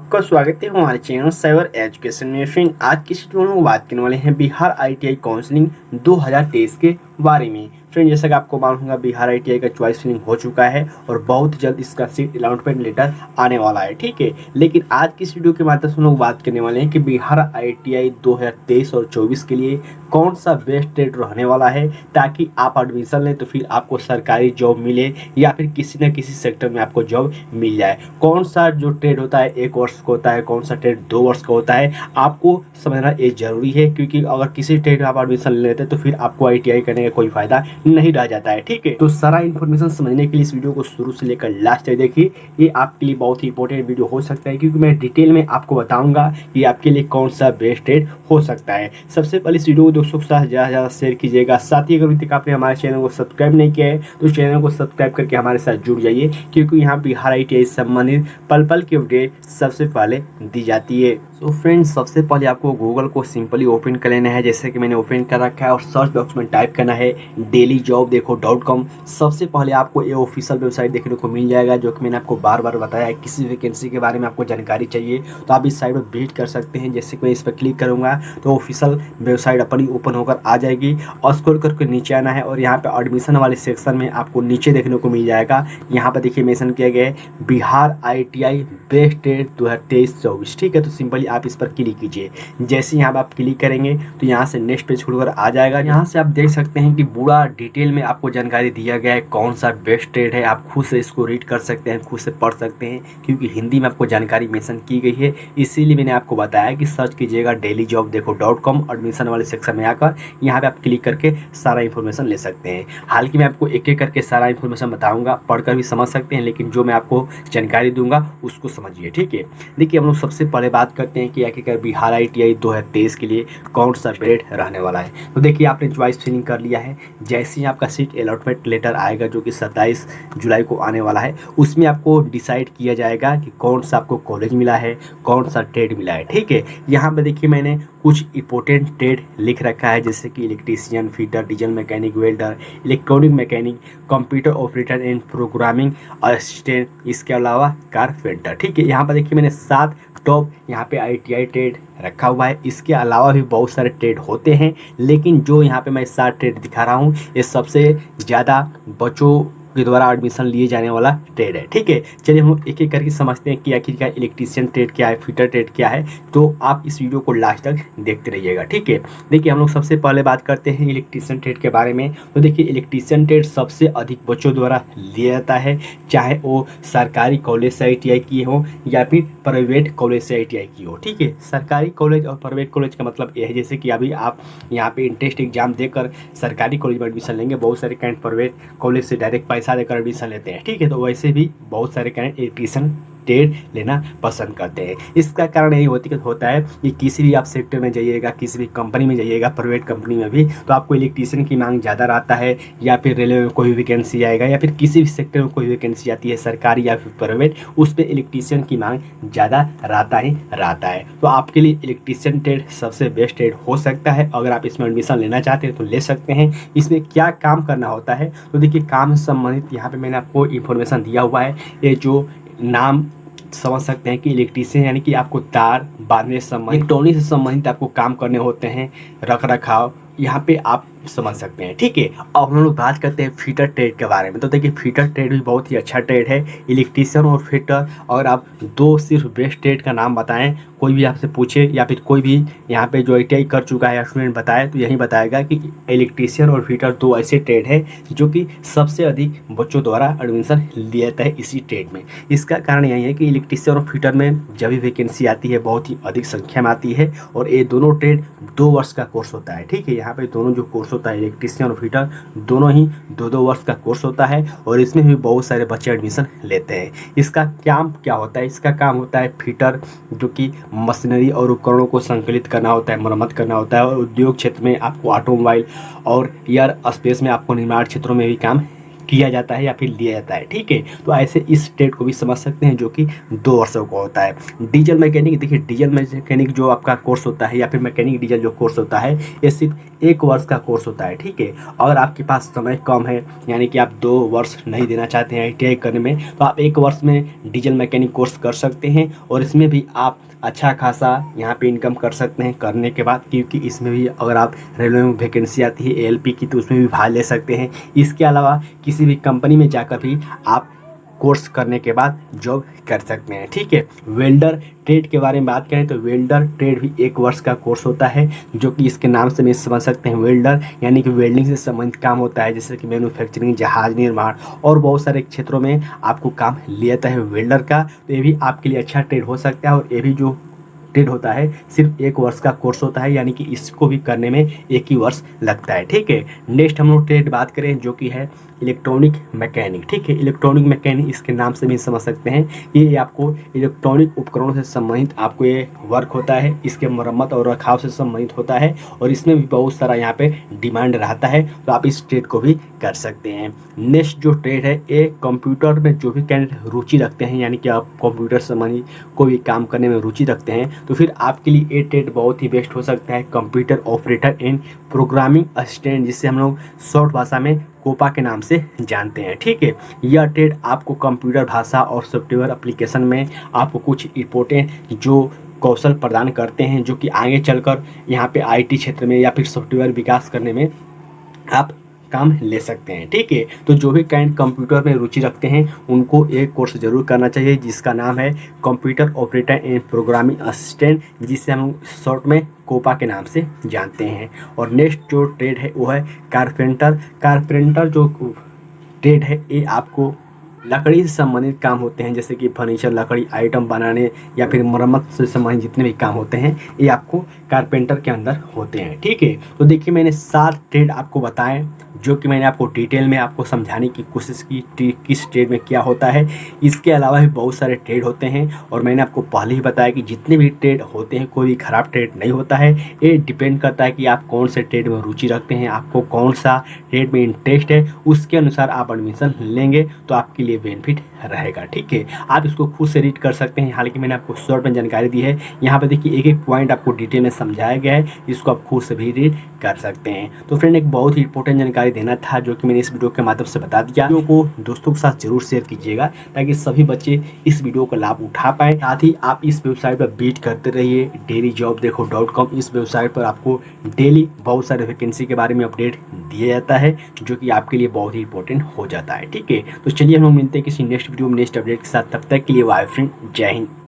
आपका स्वागत है हमारे चैनल साइबर एजुकेशन में। फ्रेंड, आज की वीडियो में हम लोग बात करने वाले हैं बिहार आईटीआई काउंसलिंग 2023 के बारे में। फ्रेंड, जैसा कि आपको मालूम होगा, बिहार आईटीआई का चॉइस फिलिंग हो चुका है और बहुत जल्द इसका सीट अलॉटमेंट लेटर आने वाला है। ठीक है, लेकिन आज की इस वीडियो के माध्यम से हम लोग बात करने वाले हैं कि बिहार आईटीआई 2023 और 24 के लिए कौन सा बेस्ट ट्रेड रहने वाला है, ताकि आप एडमिशन लें तो फिर आपको सरकारी जॉब मिले या फिर किसी न किसी सेक्टर में आपको जॉब मिल जाए। कौन सा जो ट्रेड होता है 1 वर्ष का होता है, कौन सा ट्रेड 2 वर्ष का होता है, आपको समझना ये जरूरी है, क्योंकि अगर किसी ट्रेड में आप एडमिशन ले लेते हैं तो फिर आपको आईटीआई करने का कोई फायदा नहीं रह जाता है। ठीक है, तो सारा इन्फॉर्मेशन समझने के लिए इस वीडियो को शुरू से लेकर लास्ट तक देखिए। ये आपके लिए बहुत ही इंपॉर्टेंट वीडियो हो सकता है, क्योंकि मैं डिटेल में आपको बताऊंगा कि आपके लिए कौन सा बेस्ट ट्रेड हो सकता है। सबसे पहले इस वीडियो को दोस्तों के साथ ज़्यादा शेयर कीजिएगा। साथ ही अगर अभी तक आपने हमारे चैनल को सब्सक्राइब नहीं किया है तो चैनल को सब्सक्राइब करके हमारे साथ जुड़ जाइए, क्योंकि यहाँ बिहार आईटीआई से संबंधित पल पल की अपडेट सबसे पहले दी जाती है। तो फ्रेंड्स, सबसे पहले आपको गूगल को सिंपली ओपन कर लेना है, जैसे कि मैंने ओपन कर रखा है, और सर्च बॉक्स में टाइप करना है dailyjobdekho.com। सबसे पहले आपको ये ऑफिशियल वेबसाइट देखने को मिल जाएगा, जो कि मैंने आपको बार बार बताया है। किसी वैकेंसी के बारे में आपको जानकारी चाहिए तो आप इस साइट पर विजिट कर सकते हैं। जैसे कि मैं इस पर क्लिक करूँगा तो ऑफिशियल वेबसाइट अपनी ओपन होकर आ जाएगी, और स्क्रॉल करके नीचे आना है और यहाँ पे एडमिशन वाले सेक्शन में आपको नीचे देखने को मिल जाएगा। यहाँ पर देखिए मेंशन किया गया है बिहार आईटीआई बेस्ट ट्रेड 2023-24। ठीक है, तो सिंपली आप इस पर क्लिक कीजिए। जैसे यहाँ पर आप क्लिक करेंगे तो यहाँ से नेक्स्ट पेज खुलकर आ जाएगा। यहाँ से आप देख सकते हैं कि पूरा डिटेल में आपको जानकारी दिया गया है कौन सा बेस्ट ट्रेड है। आप खुद से इसको रीड कर सकते हैं, खुद से पढ़ सकते हैं, क्योंकि हिंदी में आपको जानकारी मेंशन की गई है। इसीलिए मैंने आपको बताया कि सर्च कीजिएगा dailyjobdekho.com। एडमिशन वाले सेक्शन में आकर यहाँ पे आप क्लिक करके सारा इन्फॉर्मेशन ले सकते हैं। हालांकि मैं आपको एक एक करके सारा इन्फॉर्मेशन बताऊंगा, पढ़कर भी समझ सकते हैं, लेकिन जो मैं आपको जानकारी दूंगा उसको समझिए। ठीक है, देखिए हम लोग सबसे पहले बात करते हैं कि आखिरकार बिहार आईटीआई 2023 के लिए कौन सा ग्रेड रहने वाला है। तो देखिए आपने चॉइस फिलिंग कर लिया है। जैसे ही आपका सीट अलॉटमेंट लेटर आएगा, जो कि 27 जुलाई को आने वाला है, उसमें आपको डिसाइड किया जाएगा कि कौन सा आपको कॉलेज मिला है, कौन सा ट्रेड मिला है। ठीक है, यहाँ पे देखिए मैंने कुछ इंपॉर्टेंट ट्रेड लिख रखा है, जैसे कि electrician, fitter, diesel mechanic, welder, electronic mechanic, computer operator and programming assistant, इसके अलावा कारपेंटर। ठीक है, यहाँ पर देखिए मैंने 7 टॉप यहाँ पे आईटीआई ट्रेड रखा हुआ है। इसके अलावा भी बहुत सारे ट्रेड होते हैं, लेकिन जो यहाँ पे मैं 7 ट्रेड दिखा रहा हूँ, ये सबसे ज़्यादा बच्चों के द्वारा एडमिशन लिए जाने वाला ट्रेड है। ठीक है, चलिए हम लोग एक एक करके समझते हैं कि आखिरकार इलेक्ट्रीशियन ट्रेड क्या है, फिटर ट्रेड क्या है। तो आप इस वीडियो को लास्ट तक देखते रहिएगा। ठीक है, देखिए हम लोग सबसे पहले बात करते हैं इलेक्ट्रीशियन ट्रेड के बारे में। तो देखिए इलेक्ट्रीशियन ट्रेड सबसे अधिक बच्चों द्वारा लिया जाता है, चाहे वो सरकारी कॉलेज से आईटीआई किए हो या फिर प्राइवेट कॉलेज से आईटीआई की हो। ठीक है, सरकारी कॉलेज और प्राइवेट कॉलेज का मतलब यह है, जैसे कि अभी आप यहाँ पे इंट्रेंस एग्जाम देकर सरकारी कॉलेज में एडमिशन लेंगे, बहुत सारे कैंडिडेट प्राइवेट कॉलेज से डायरेक्ट पैसा देकर एडमिशन लेते हैं। ठीक है, तो वैसे भी बहुत सारे कैंडिडेट इलेक्ट्रीशियन ट्रेड लेना पसंद करते हैं। इसका कारण यही होता है कि किसी भी आप सेक्टर में जाइएगा, किसी भी कंपनी में जाइएगा, प्राइवेट कंपनी में भी, तो आपको इलेक्ट्रीशियन की मांग ज़्यादा रहता है, या फिर रेलवे में कोई वैकेंसी आएगा, या फिर किसी भी सेक्टर में कोई वैकेंसी आती है, सरकारी या फिर प्राइवेट, उस पर इलेक्ट्रीशियन की मांग ज़्यादा रहता है। तो आपके लिए इलेक्ट्रीशियन ट्रेड सबसे बेस्ट ट्रेड हो सकता है। अगर आप इसमें एडमिशन लेना चाहते हैं तो ले सकते हैं। इसमें क्या काम करना होता है, तो देखिए काम से संबंधित यहाँ पर मैंने आपको इन्फॉर्मेशन दिया हुआ है। ये जो नाम समझ सकते हैं कि इलेक्ट्रीशियन यानी कि आपको तार बांधने से संबंधित, इलेक्ट्रॉनिक से संबंधित आपको काम करने होते हैं, रख रखाव, यहाँ पे आप समझ सकते हैं। ठीक है, अब हम लोग बात करते हैं फिटर ट्रेड के बारे में। तो देखिए फिटर ट्रेड भी बहुत ही अच्छा ट्रेड है। इलेक्ट्रीशियन और फिटर, अगर आप दो सिर्फ बेस्ट ट्रेड का नाम बताएं, कोई भी आपसे पूछे या फिर कोई भी यहाँ पे जो आईटीआई कर चुका है स्टूडेंट बताए, तो यही बताएगा कि इलेक्ट्रीशियन और फिटर 2 ऐसे ट्रेड है जो कि सबसे अधिक बच्चों द्वारा एडमिशन लिया जाता है इसी ट्रेड में। इसका कारण यही है कि इलेक्ट्रीशियन और फिटर में जब भी वैकेंसी आती है बहुत ही अधिक संख्या में आती है, और ये दोनों ट्रेड 2 वर्ष का कोर्स होता है। ठीक है, यहाँ पे दोनों जो कोर्स होता है इलेक्ट्रीशियन और फिटर, दोनों ही 2-2 वर्ष का कोर्स होता है, और इसमें भी बहुत सारे बच्चे एडमिशन लेते हैं। इसका काम क्या होता है, इसका काम होता है फिटर, जो कि मशीनरी और उपकरणों को संकलित करना होता है, मरम्मत करना होता है, और उद्योग क्षेत्र में आपको ऑटोमोबाइल और एयर स्पेस में आपको निर्माण क्षेत्रों में भी काम किया जाता है या फिर लिया जाता है, ठीक है। तो ऐसे इस ट्रेड को भी समझ सकते हैं जो कि 2 वर्षों का होता है। डीजल मैकेनिक, देखिए डीजल मैकेनिक जो आपका कोर्स होता है या फिर मैकेनिक डीजल जो कोर्स होता है, ये सिर्फ 1 वर्ष का कोर्स होता है, ठीक है। अगर आपके पास समय कम है, यानी कि आप 2 वर्ष नहीं देना चाहते हैं ITI करने में, तो आप 1 वर्ष में डीजल मैकेनिक कोर्स कर सकते हैं और इसमें भी आप अच्छा खासा यहाँ पे इनकम कर सकते हैं करने के बाद, क्योंकि इसमें भी अगर आप रेलवे में वैकेंसी आती है ALP की, तो उसमें भी भाग ले सकते हैं। इसके अलावा किसी भी कंपनी में जाकर भी आप कोर्स करने के बाद जॉब कर सकते हैं, ठीक है। वेल्डर ट्रेड के बारे में बात करें तो वेल्डर ट्रेड भी 1 वर्ष का कोर्स होता है, जो कि इसके नाम से भी समझ सकते हैं। वेल्डर यानी कि वेल्डिंग से संबंधित काम होता है, जैसे कि मैन्युफैक्चरिंग, जहाज निर्माण और बहुत सारे क्षेत्रों में आपको काम लिया जाता है वेल्डर का। तो ये भी आपके लिए अच्छा ट्रेड हो सकता है और ये भी जो ट्रेड होता है सिर्फ 1 वर्ष का कोर्स होता है, यानी कि इसको भी करने में 1 ही वर्ष लगता है, ठीक है। नेक्स्ट हम लोग ट्रेड बात करें जो कि है इलेक्ट्रॉनिक मैकेनिक, ठीक है। इलेक्ट्रॉनिक मैकेनिक इसके नाम से भी समझ सकते हैं, ये आपको इलेक्ट्रॉनिक उपकरणों से संबंधित आपको ये वर्क होता है, इसके मरम्मत और रखाव से संबंधित होता है और इसमें भी बहुत सारा यहाँ पे डिमांड रहता है, तो आप इस ट्रेड को भी कर सकते हैं। नेक्स्ट जो ट्रेड है, ये कंप्यूटर में जो भी कैंडिडेट रुचि रखते हैं, यानी कि आप कंप्यूटर संबंधी कोई भी काम करने में रुचि रखते हैं, तो फिर आपके लिए ये ट्रेड बहुत ही बेस्ट हो सकता है। Computer operator and programming assistant, जिससे हम लोग शॉर्ट भाषा में कोपा के नाम से जानते हैं, ठीक है। यह ट्रेड आपको कंप्यूटर भाषा और सॉफ्टवेयर एप्लीकेशन में आपको कुछ इंपॉर्टेंट जो कौशल प्रदान करते हैं, जो कि आगे चलकर यहाँ पे IT क्षेत्र में या फिर सॉफ्टवेयर विकास करने में आप काम ले सकते हैं, ठीक है। तो जो भी कैंडिडेट कंप्यूटर में रुचि रखते हैं उनको एक कोर्स जरूर करना चाहिए, जिसका नाम है computer operator and programming assistant, जिसे हम शॉर्ट में कोपा के नाम से जानते हैं। और नेक्स्ट जो ट्रेड है वो है कारपेंटर। कारपेंटर जो ट्रेड है ये आपको लकड़ी से संबंधित काम होते हैं, जैसे कि फर्नीचर, लकड़ी आइटम बनाने या फिर मरम्मत से संबंधित जितने भी काम होते हैं ये आपको कारपेंटर के अंदर होते हैं, ठीक है। तो देखिए मैंने 7 ट्रेड आपको बताएं, जो कि मैंने आपको डिटेल में आपको समझाने की कोशिश की किस ट्रेड में क्या होता है। इसके अलावा भी बहुत सारे ट्रेड होते हैं और मैंने आपको पहले ही बताया कि जितने भी ट्रेड होते हैं कोई भी ख़राब ट्रेड नहीं होता है। ये डिपेंड करता है कि आप कौन से ट्रेड में रुचि रखते हैं, आपको कौन सा ट्रेड में इंटरेस्ट है, उसके अनुसार आप एडमिशन लेंगे तो आपके लिए बेनिफिट रहेगा, ठीक है। आप इसको खुद से रीड कर सकते हैं, हालांकि मैंने आपको शॉर्ट में जानकारी दी है। यहाँ पे देखिए एक एक पॉइंट आपको डिटेल में समझाया गया है, इसको आप खुद से भी रीड कर सकते हैं। तो फ्रेंड एक बहुत ही इंपॉर्टेंट जानकारी देना था जो कि मैंने इस वीडियो के माध्यम से बता दिया। वीडियो को दोस्तों के साथ जरूर शेयर कीजिएगा ताकि सभी बच्चे इस वीडियो का लाभ उठा पाएँ। साथ ही आप इस वेबसाइट पर विजिट करते रहिए dailyjobdekho.com। इस वेबसाइट पर आपको डेली बहुत सारे वैकेंसी के बारे में अपडेट दिया जाता है, जो कि आपके लिए बहुत ही इंपॉर्टेंट हो जाता है, ठीक है। तो चलिए हम लोग मिलते हैं किसी नेक्स्ट वीडियो में नेक्स्ट अपडेट के साथ, तब तक के लिए बाय फ्रेंड, जय हिंद।